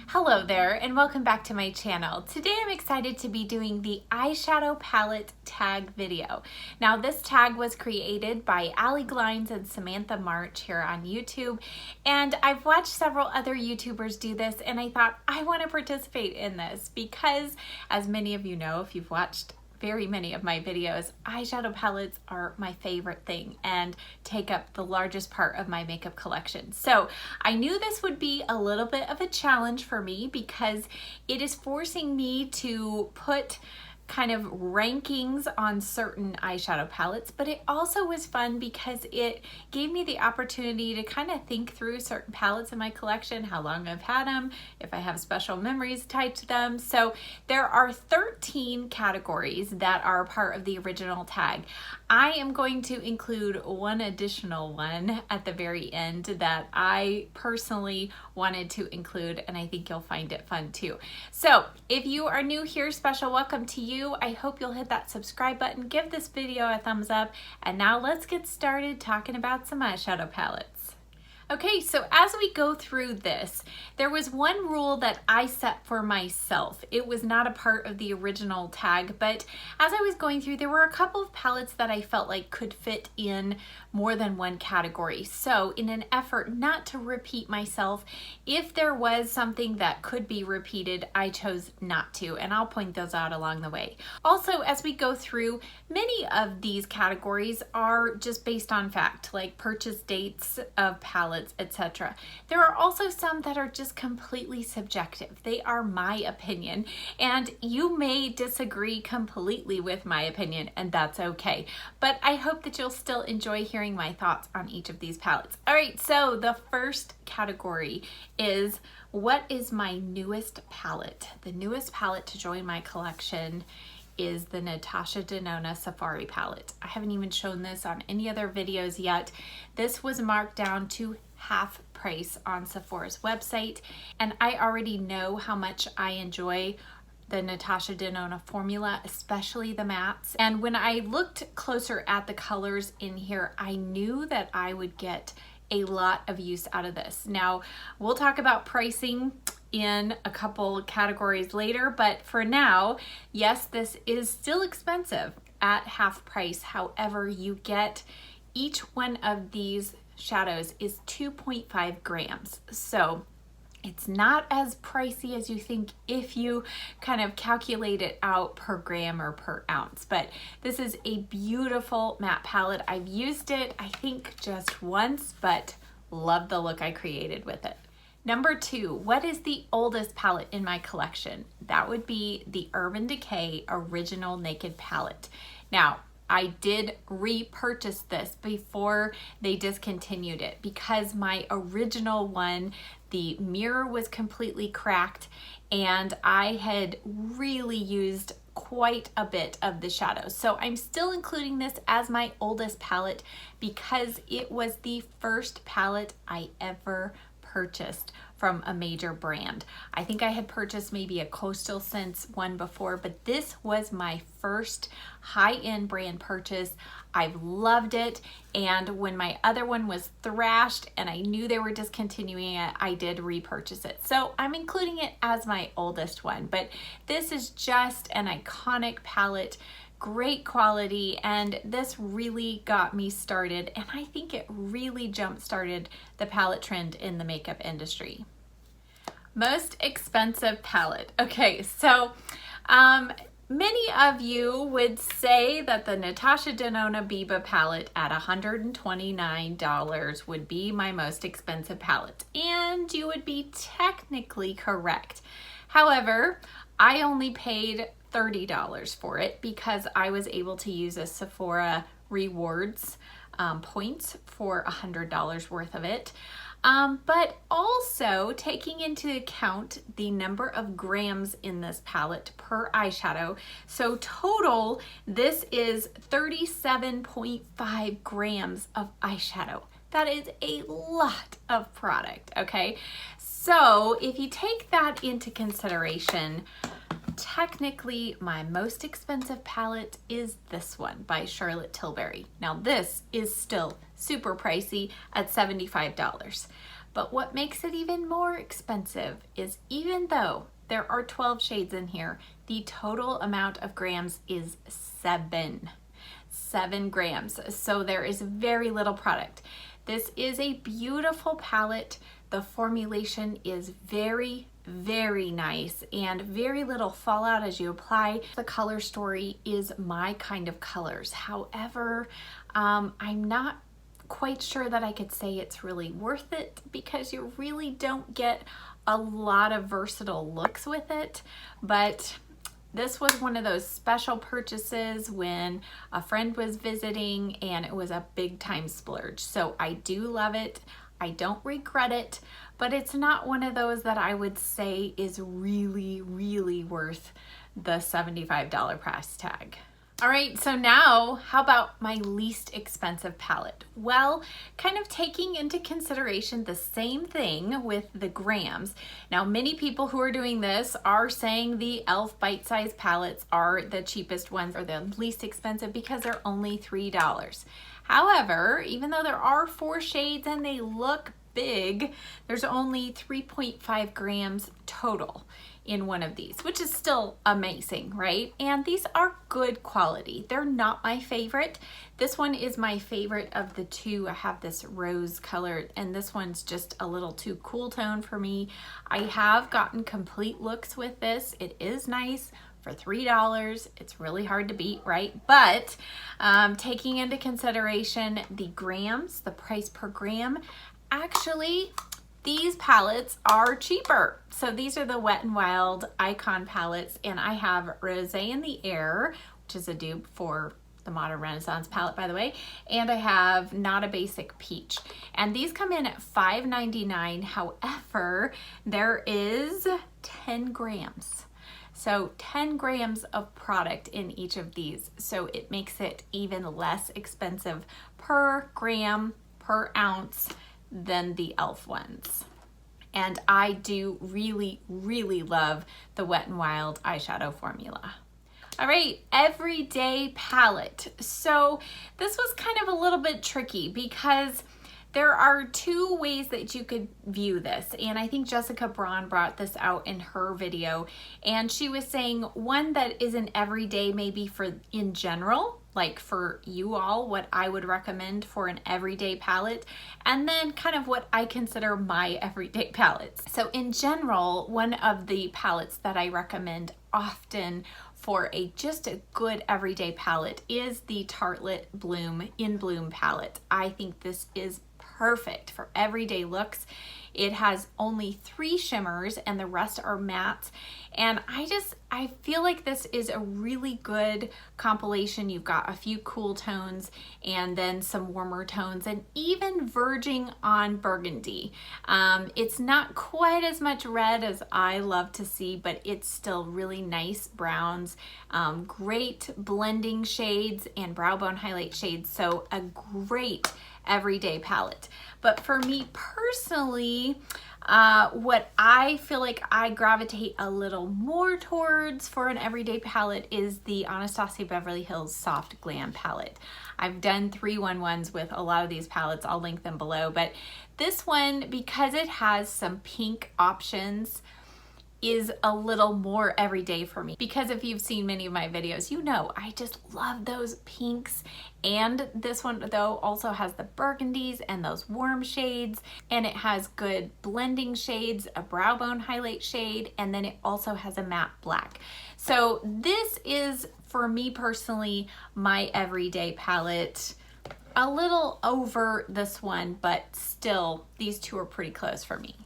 Hello there and welcome back to my channel. Today I'm excited to be doing the eyeshadow palette tag video. Now this tag was created by Ali Glines and Samantha March here on YouTube, and I've watched several other YouTubers do this and I thought I want to participate in this because, as many of you know if you've watched very many of my videos, eyeshadow palettes are my favorite thing and take up the largest part of my makeup collection. So I knew this would be a little bit of a challenge for me because it is forcing me to put kind of rankings on certain eyeshadow palettes, but it also was fun because it gave me the opportunity to kind of think through certain palettes in my collection, how long I've had them, if I have special memories tied to them. So there are 13 categories that are part of the original tag. I am going to include one additional one at the very end that I personally wanted to include, and I think you'll find it fun too. So if you are new here, special welcome to you. I hope you'll hit that subscribe button, give this video a thumbs up, and now let's get started talking about some eyeshadow palettes. Okay, so as we go through this, there was one rule that I set for myself. It was not a part of the original tag, but as I was going through, there were a couple of palettes that I felt like could fit in more than one category. So in an effort not to repeat myself, if there was something that could be repeated, I chose not to, and I'll point those out along the way. Also, as we go through, many of these categories are just based on fact, like purchase dates of palettes, etc. There are also some that are just completely subjective. They are my opinion, and you may disagree completely with my opinion, and that's okay. But I hope that you'll still enjoy hearing my thoughts on each of these palettes. All right, so the first category is what is my newest palette? The newest palette to join my collection is the Natasha Denona Safari palette. I haven't even shown this on any other videos yet. This was marked down to half price on Sephora's website, and I already know how much I enjoy the Natasha Denona formula, especially the mattes. And when I looked closer at the colors in here, I knew that I would get a lot of use out of this. Now, we'll talk about pricing in a couple categories later, but for now, yes, this is still expensive at half price. However, you get each one of these shadows is 2.5 grams. So it's not as pricey as you think if you kind of calculate it out per gram or per ounce, but this is a beautiful matte palette. I've used it, I think, just once, but love the look I created with it. Number two, what is the oldest palette in my collection? That would be the Urban Decay Original Naked Palette. Now, I did repurchase this before they discontinued it because my original one, the mirror was completely cracked and I had really used quite a bit of the shadows. So I'm still including this as my oldest palette because it was the first palette I ever purchased from a major brand. I think I had purchased maybe a Coastal Scents one before, but this was my first high-end brand purchase. I've loved it, and when my other one was thrashed and I knew they were discontinuing it, I did repurchase it. So I'm including it as my oldest one, but this is just an iconic palette, great quality, and this really got me started, and I think it really jump-started the palette trend in the makeup industry. Most expensive palette. Okay, so many of you would say that the Natasha Denona Biba palette at $129 would be my most expensive palette, and you would be technically correct. However, I only paid $30 for it because I was able to use a Sephora rewards points for $100 worth of it. But also taking into account the number of grams in this palette per eyeshadow. So total, this is 37.5 grams of eyeshadow. That is a lot of product, okay? So if you take that into consideration, technically my most expensive palette is this one by Tilbury. Now this is still super pricey at $75. But what makes it even more expensive is even though there are 12 shades in here, the total amount of grams is 7 grams. So there is very little product. This is a beautiful palette. The formulation is very, very nice and very little fallout as you apply. The color story is my kind of colors. However, I'm not quite sure that I could say it's really worth it because you really don't get a lot of versatile looks with it. But this was one of those special purchases when a friend was visiting and it was a big time splurge. So I do love it. I don't regret it, but it's not one of those that I would say is really, really worth the $75 price tag. All right, so now how about my least expensive palette? Well, kind of taking into consideration the same thing with the grams. Now, many people who are doing this are saying the e.l.f. bite-sized palettes are the cheapest ones or the least expensive because they're only $3. However, even though there are 4 shades and they look big, there's only 3.5 grams total in one of these, which is still amazing, right? And these are good quality. They're not my favorite. This one is my favorite of the two. I have this rose color and this one's just a little too cool tone for me. I have gotten complete looks with this. It is nice for $3. It's really hard to beat, right? But taking into consideration the grams, the price per gram, actually, these palettes are cheaper. So these are the Wet n Wild Icon palettes, and I have Rosé in the Air, which is a dupe for the Modern Renaissance palette, by the way, and I have Not a Basic Peach. And these come in at $5.99. However, there is 10 grams. So 10 grams of product in each of these. So it makes it even less expensive per gram, per ounce than the e.l.f. ones. And I do really, really love the Wet n Wild eyeshadow formula. All right, everyday palette. So this was kind of a little bit tricky because there are 2 ways that you could view this, and I think Jessica Braun brought this out in her video, and she was saying one that is an everyday maybe for in general, like for you all, what I would recommend for an everyday palette, and then kind of what I consider my everyday palettes. So in general, one of the palettes that I recommend often for just a good everyday palette is the Tartelette Bloom In Bloom palette. I think this is perfect for everyday looks. It has only 3 shimmers and the rest are mattes. And I feel like this is a really good compilation. You've got a few cool tones and then some warmer tones and even verging on burgundy. It's not quite as much red as I love to see, but it's still really nice browns, great blending shades and brow bone highlight shades. So a great everyday palette. But for me personally, what I feel like I gravitate a little more towards for an everyday palette is the Anastasia Beverly Hills Soft Glam palette. I've done 3-1-1s with a lot of these palettes. I'll link them below. But this one, because it has some pink options, is a little more everyday for me. Because if you've seen many of my videos, you know I just love those pinks. And this one though also has the burgundies and those warm shades, and it has good blending shades, a brow bone highlight shade, and then it also has a matte black. So this is, for me personally, my everyday palette. A little over this one, but still these 2 are pretty close for me.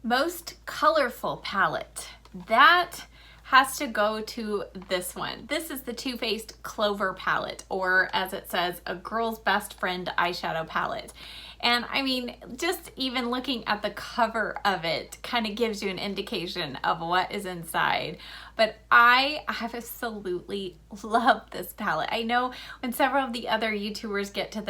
Most colorful palette, that has to go to this one. This is the Too Faced Clover palette, or as it says, a girl's best friend eyeshadow palette. And I mean, just even looking at the cover of it kind of gives you an indication of what is inside. But I absolutely love this palette. I know when several of the other YouTubers get to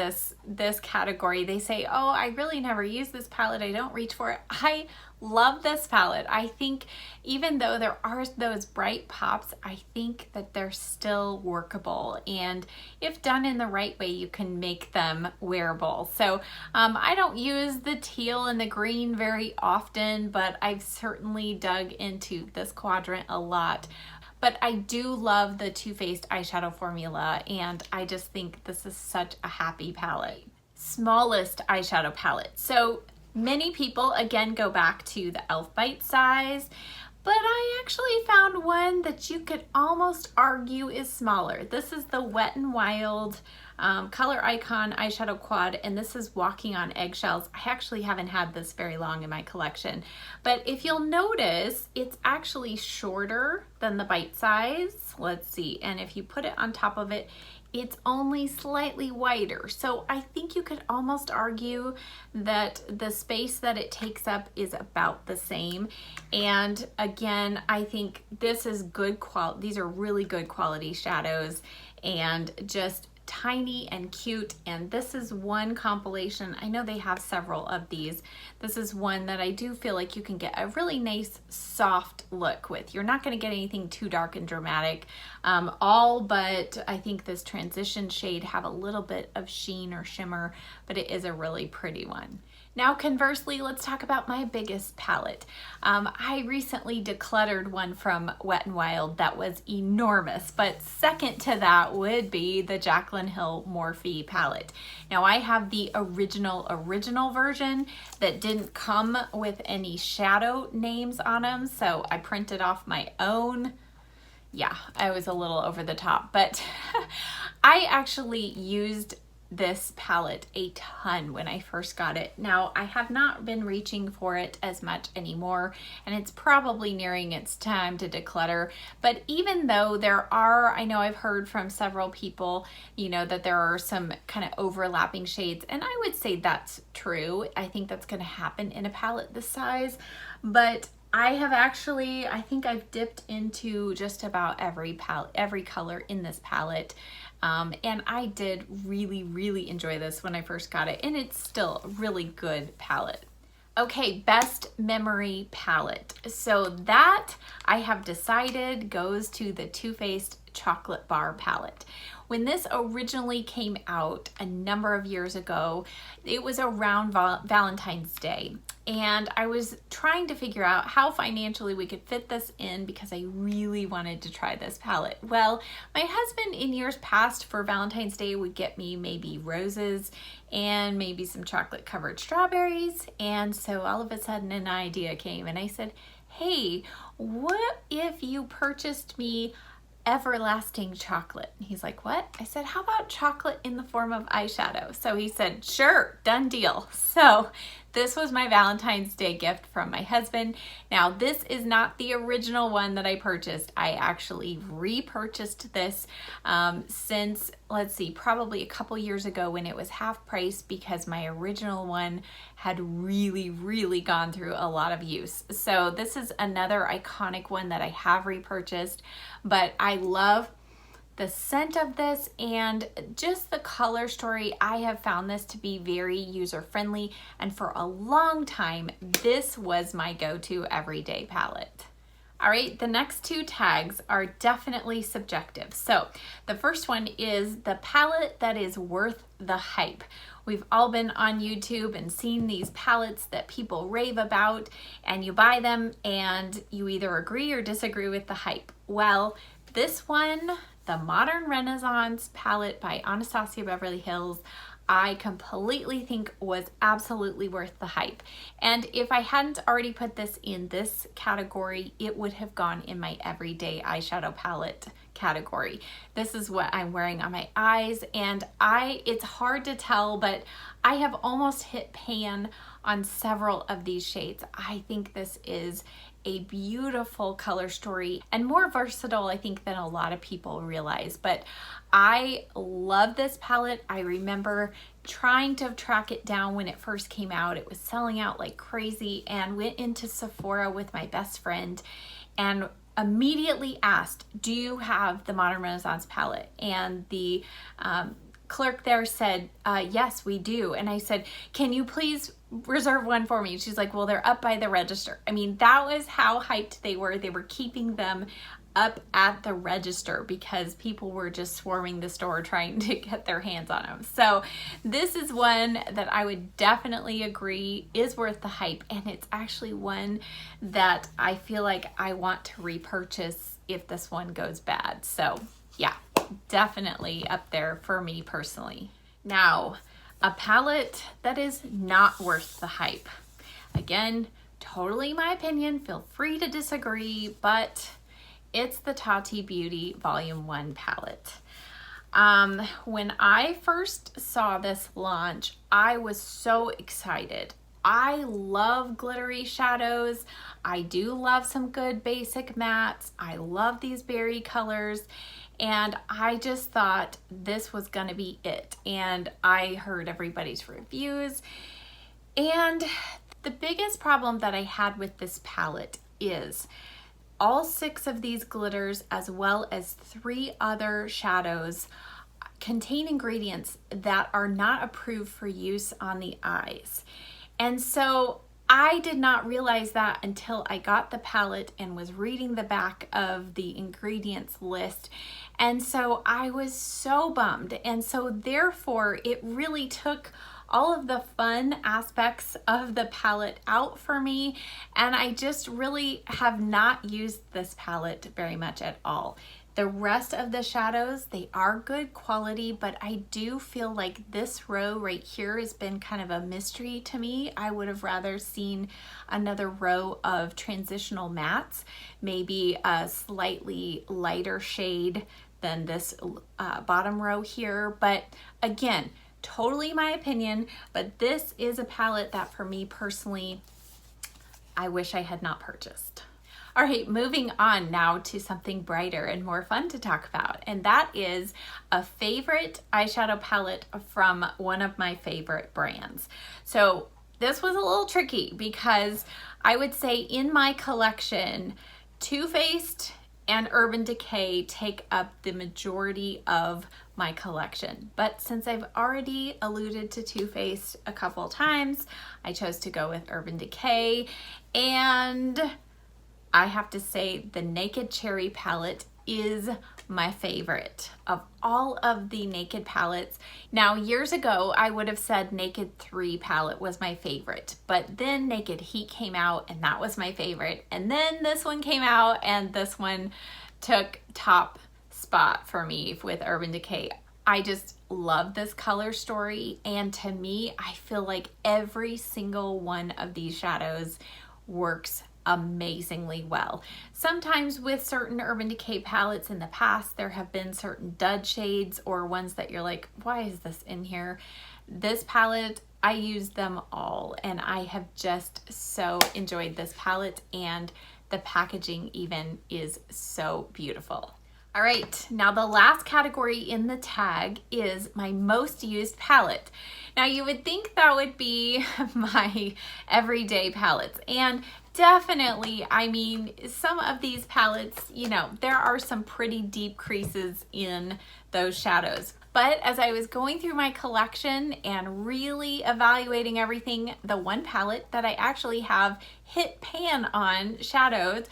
this category, they say, oh, I really never use this palette. I don't reach for it. I love this palette. I think even though there are those bright pops, I think that they're still workable. And if done in the right way, you can make them wearable. So I don't use the teal and the green very often, but I've certainly dug into this quadrant a lot. But I do love the Too Faced eyeshadow formula, and I just think this is such a happy palette. Smallest eyeshadow palette. So many people, again, go back to the e.l.f. Bite Size, but I actually found one that you could almost argue is smaller. This is the Wet n Wild Color Icon eyeshadow quad, and this is Walking on Eggshells. I actually haven't had this very long in my collection, but if you'll notice, it's actually shorter than the Bite Size. Let's see, and if you put it on top of it, it's only slightly wider. So I think you could almost argue that the space that it takes up is about the same. And again, I think this is good quality. These are really good quality shadows and just tiny and cute. And this is one compilation. I know they have several of these. This is one that I do feel like you can get a really nice soft look with. You're not going to get anything too dark and dramatic. All but I think this transition shade have a little bit of sheen or shimmer, but it is a really pretty one. Now conversely, let's talk about my biggest palette. I recently decluttered one from Wet n Wild that was enormous, but second to that would be the Jaclyn Hill Morphe palette. Now I have the original version that didn't come with any shadow names on them, so I printed off my own. Yeah, I was a little over the top, but I actually used this palette a ton when I first got it. Now I have not been reaching for it as much anymore, and it's probably nearing its time to declutter. But even though there are, I know I've heard from several people, you know, that there are some kind of overlapping shades, and I would say that's true. I think that's going to happen in a palette this size, but I have actually, I think I've dipped into just about every color in this palette. And I did really enjoy this when I first got it, and it's still a really good palette. Okay, best memory palette. So that I have decided goes to the Too Faced Chocolate Bar palette. When this originally came out a number of years ago, it was around Valentine's Day, and I was trying to figure out how financially we could fit this in because I really wanted to try this palette. Well, my husband in years past for Valentine's Day would get me maybe roses and maybe some chocolate covered strawberries, and so all of a sudden an idea came, and I said, hey, what if you purchased me everlasting chocolate? And he's like, what? I said, how about chocolate in the form of eyeshadow? So he said, sure, done deal. So this was my Valentine's Day gift from my husband. Now this is not the original one that I purchased. I actually repurchased this since, let's see, probably a couple years ago when it was half price, because my original one had really gone through a lot of use. So this is another iconic one that I have repurchased, but I love the scent of this and just the color story. I have found this to be very user-friendly, and for a long time, this was my go-to everyday palette. All right, the next two tags are definitely subjective. So the first one is the palette that is worth the hype. We've all been on YouTube and seen these palettes that people rave about, and you buy them and you either agree or disagree with the hype. Well, this one, the Modern Renaissance palette by Anastasia Beverly Hills, I completely think was absolutely worth the hype. And if I hadn't already put this in this category, it would have gone in my everyday eyeshadow palette category. This is what I'm wearing on my eyes, and it's hard to tell, but I have almost hit pan on several of these shades. I think this is a beautiful color story and more versatile, I think, than a lot of people realize. But I love this palette. I remember trying to track it down when it first came out. It was selling out like crazy, and went into Sephora with my best friend and immediately asked, do you have the Modern Renaissance palette? And the clerk there said, yes, we do. And I said, can you please reserve one for me. She's like, well, they're up by the register. I mean, that was how hyped they were. They were keeping them up at the register because people were just swarming the store trying to get their hands on them. So this is one that I would definitely agree is worth the hype, and it's actually one that I feel like I want to repurchase if this one goes bad. So yeah, definitely up there for me personally. Now, a palette that is not worth the hype. Again, totally my opinion, feel free to disagree, but it's the Tati Beauty Volume 1 palette. When I first saw this launch, I was so excited. I love glittery shadows. I do love some good basic mattes. I love these berry colors. And I just thought this was gonna be it. And I heard everybody's reviews. And the biggest problem that I had with this palette is all 6 of these glitters, as well as 3 other shadows, contain ingredients that are not approved for use on the eyes. And so I did not realize that until I got the palette and was reading the back of the ingredients list. And so I was so bummed. And so therefore it really took all of the fun aspects of the palette out for me, and I just really have not used this palette very much at all. The rest of the shadows, they are good quality, but I do feel like this row right here has been kind of a mystery to me. I would have rather seen another row of transitional mattes, maybe a slightly lighter shade than this bottom row here. But again, totally my opinion, but this is a palette that for me personally, I wish I had not purchased. All right, moving on now to something brighter and more fun to talk about, and that is a favorite eyeshadow palette from one of my favorite brands. So this was a little tricky because I would say in my collection, Too Faced and Urban Decay take up the majority of my collection. But since I've already alluded to Too Faced a couple times, I chose to go with Urban Decay. And I have to say the Naked Cherry palette is my favorite of all of the Naked palettes. Now, years ago, I would have said Naked 3 palette was my favorite, but then Naked Heat came out and that was my favorite. And then this one came out and this one took top spot for me with Urban Decay. I just love this color story, and to me, I feel like every single one of these shadows works amazingly well. Sometimes with certain Urban Decay palettes in the past, there have been certain dud shades or ones that you're like, why is this in here? This palette, I use them all, and I have just so enjoyed this palette, and the packaging even is so beautiful. All right, now the last category in the tag is my most used palette. Now you would think that would be my everyday palettes, and definitely, I mean, some of these palettes, you know, there are some pretty deep creases in those shadows. But as I was going through my collection and really evaluating everything, the one palette that I actually have hit pan on shadows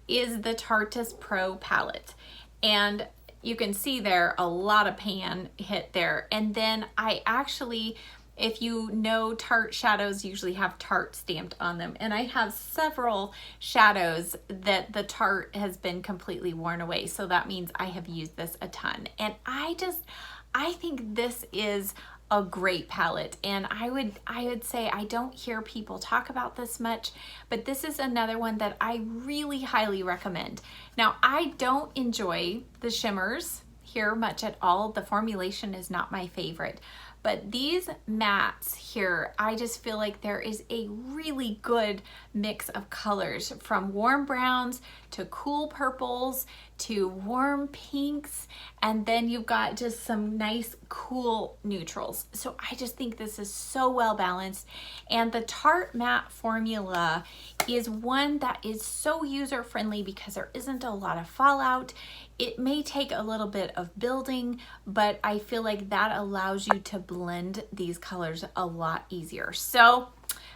is the Tarte's Pro palette. And you can see there a lot of pan hit there. And then I actually, if you know, Tarte shadows usually have Tarte stamped on them. And I have several shadows that the Tarte has been completely worn away. So that means I have used this a ton. And I think this is a great palette, and I would say I don't hear people talk about this much, but this is another one that I really highly recommend. Now, I don't enjoy the shimmers here much at all. The formulation is not my favorite, but these mattes here, I just feel like there is a really good mix of colors, from warm browns to cool purples to warm pinks, and then you've got just some nice cool neutrals. So I just think this is so well balanced, and the Tarte matte formula is one that is so user friendly because there isn't a lot of fallout. It may take a little bit of building, but I feel like that allows you to blend these colors a lot easier. So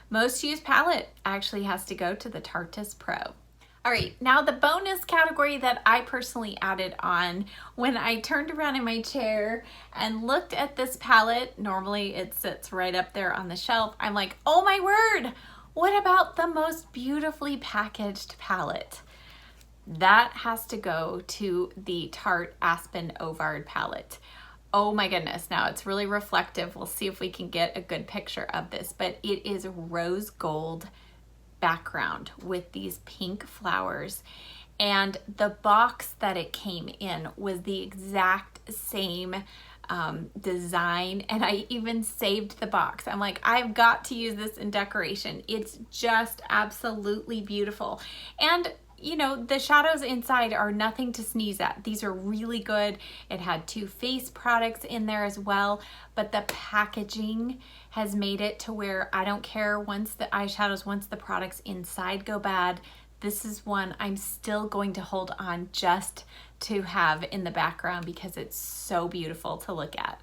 most used palette actually has to go to the Tarteist Pro. All right, now the bonus category that I personally added on when I turned around in my chair and looked at this palette, normally it sits right up there on the shelf, I'm like, oh my word, what about the most beautifully packaged palette? That has to go to the Tarte Aspen Ovard palette. Oh my goodness, now it's really reflective. We'll see if we can get a good picture of this, but it is rose gold background with these pink flowers, and the box that it came in was the exact same design, and I even saved the box. I'm like, I've got to use this in decoration. It's just absolutely beautiful. And you know, the shadows inside are nothing to sneeze at. These are really good. It had 2 face products in there as well, but the packaging has made it to where I don't care once the eyeshadows, once the products inside go bad, this is one I'm still going to hold on just to have in the background because it's so beautiful to look at.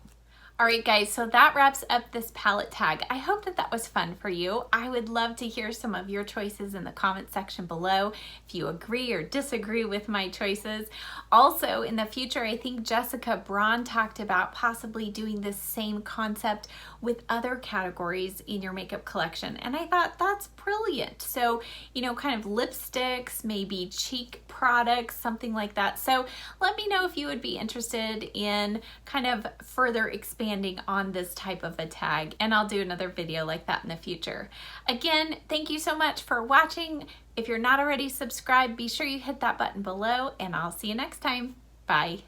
All right, guys, so that wraps up this palette tag. I hope that that was fun for you. I would love to hear some of your choices in the comment section below, if you agree or disagree with my choices. Also, in the future, I think Jessica Braun talked about possibly doing this same concept with other categories in your makeup collection, and I thought that's brilliant. So, you know, kind of lipsticks, maybe cheek products, something like that. So let me know if you would be interested in kind of further expanding on this type of a tag, and I'll do another video like that in the future. Again, thank you so much for watching. If you're not already subscribed, be sure you hit that button below, and I'll see you next time. Bye.